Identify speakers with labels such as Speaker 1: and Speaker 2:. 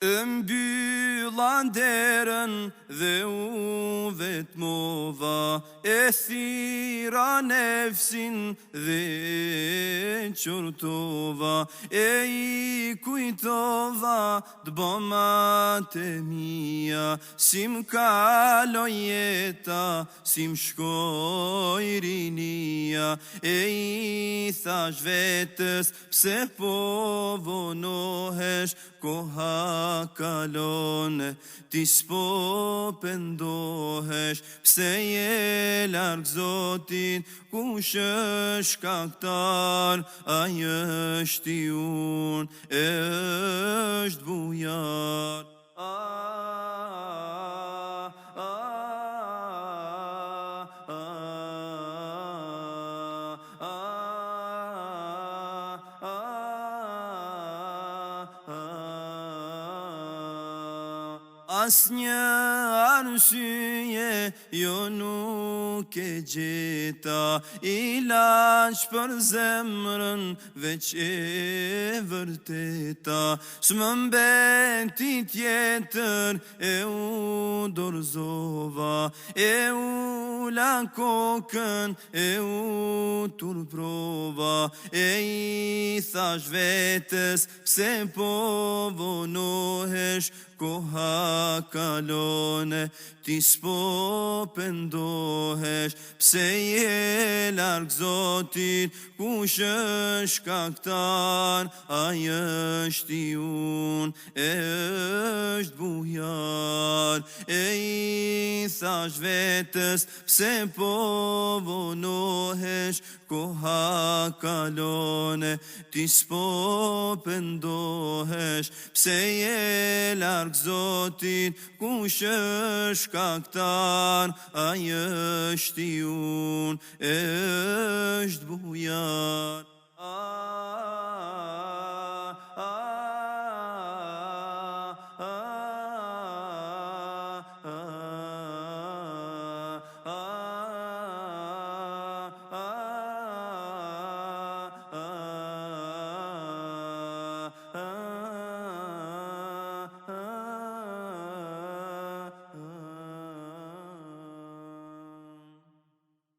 Speaker 1: Mbyllan derën dhe u vetmova, e thira nefsin dhe qortova, e I kujtova t'bomat e mia, si m'kalo jeta, si m'shkoj rinia, e I thash vetës, pse po vonohesh, koha kalon, ti s'po pendohesh, pse je larg Zotit, kush është shkaktar, ai është I unë, e është bujar. Asnjë arsye jo nuk e gjeta, ilaç për zemrën veç e vërteta, s'më mbeti tjetër, e u dorëzova, e u la kokën, e u turprova, e I thash vetës, pse po vonohesh, koha kalone, ti s'po pendohesh, pse je larg Zotit, kush është shkaktar, ai është I unë, e është bujar. E I thash vetës, pse po vonohesh, koha kalone, ti s'po pendohesh, pse je larg Zotit, kush është shkaktar, ai është I unë, e është bujar.